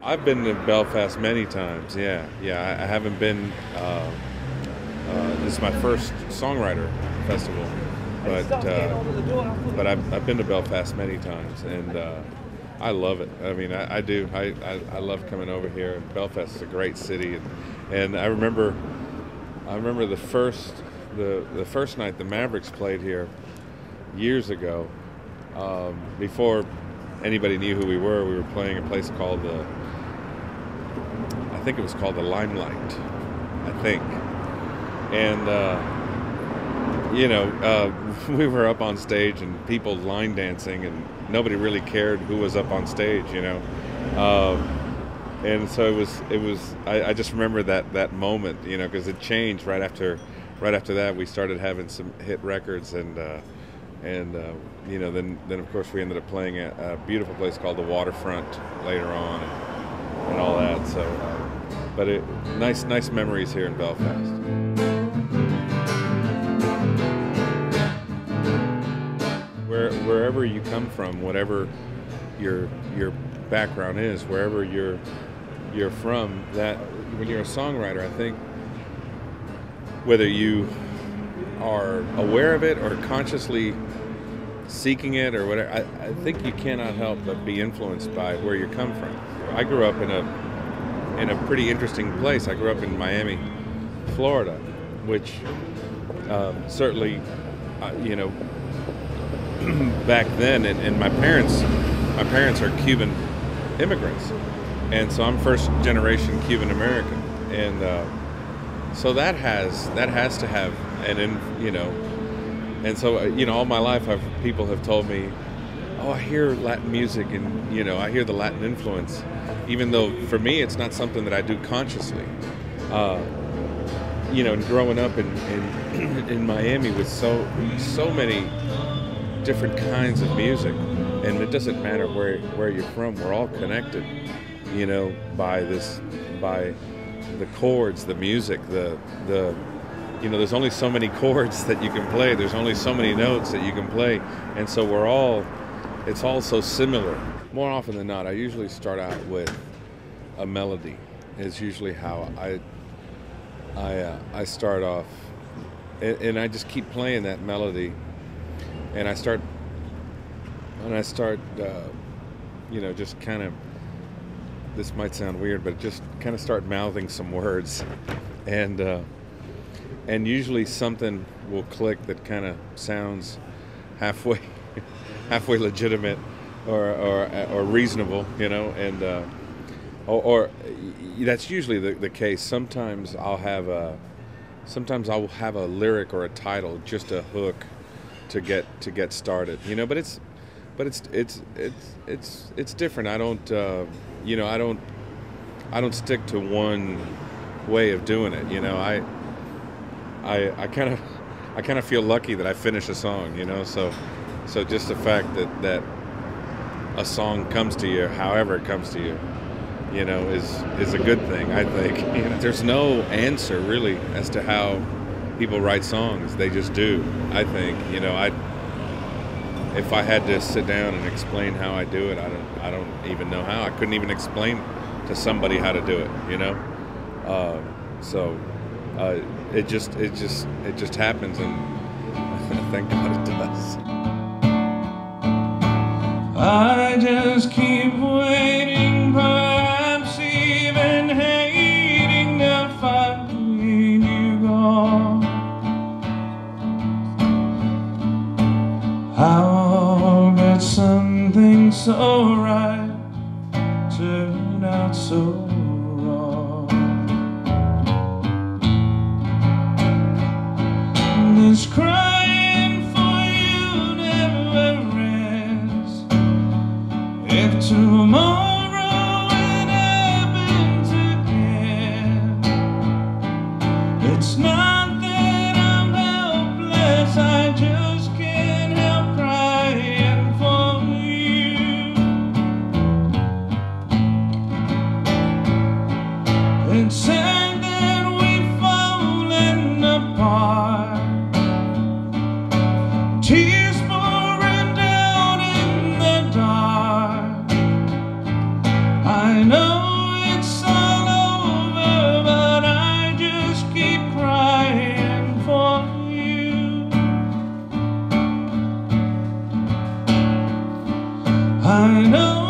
I've been to Belfast many times. Yeah, yeah. I haven't been. This is my first songwriter festival, but I've been to Belfast many times, and I love it. I mean, I do. I love coming over here. Belfast is a great city, and I remember the first night the Mavericks played here years ago. Before anybody knew who we were playing a place called I think it was called the Limelight, I think. And we were up on stage and people line dancing, and nobody really cared who was up on stage, and so it was. I just remember that moment, because it changed right after that. We started having some hit records, and then of course we ended up playing at a beautiful place called the Waterfront later on, and all that. So, but nice memories here in Belfast. Wherever you come from, whatever your background is, wherever you're from, that when you're a songwriter, I think whether you are aware of it or consciously seeking it or whatever, I think you cannot help but be influenced by where you come from. I grew up in a pretty interesting place. I grew up in Miami, Florida, which certainly, back then, and my parents are Cuban immigrants, and so I'm first generation Cuban American, and so that has to have and so all my life people have told me, oh, I hear Latin music, and I hear the Latin influence, even though for me it's not something that I do consciously. And growing up in Miami with so many different kinds of music, and it doesn't matter where you're from, we're all connected, by the chords, the music, there's only so many chords that you can play, there's only so many notes that you can play, and so it's all so similar. More often than not, I usually start out with a melody. Is usually how I start off, and I just keep playing that melody. And I start, just kind of, this might sound weird, but just kind of start mouthing some words, and usually something will click that kind of sounds halfway legitimate or reasonable, or that's usually the case. Sometimes I'll have a lyric or a title, just a hook to get started, but it's different. I don't stick to one way of doing it. I kind of feel lucky that I finish a song, so just the fact that a song comes to you, however it comes to you, is a good thing, I think. There's no answer really as to how people write songs. They just do, I think. If I had to sit down and explain how I do it, I don't even know how. I couldn't even explain to somebody how to do it, it just happens, and thank God it does. I just keep waiting, perhaps even hating to find you gone. How could something so right turn out so wrong? This crying for you never ends. If tomorrow it happens again, it's not that I'm helpless, I just can't help crying for you. I know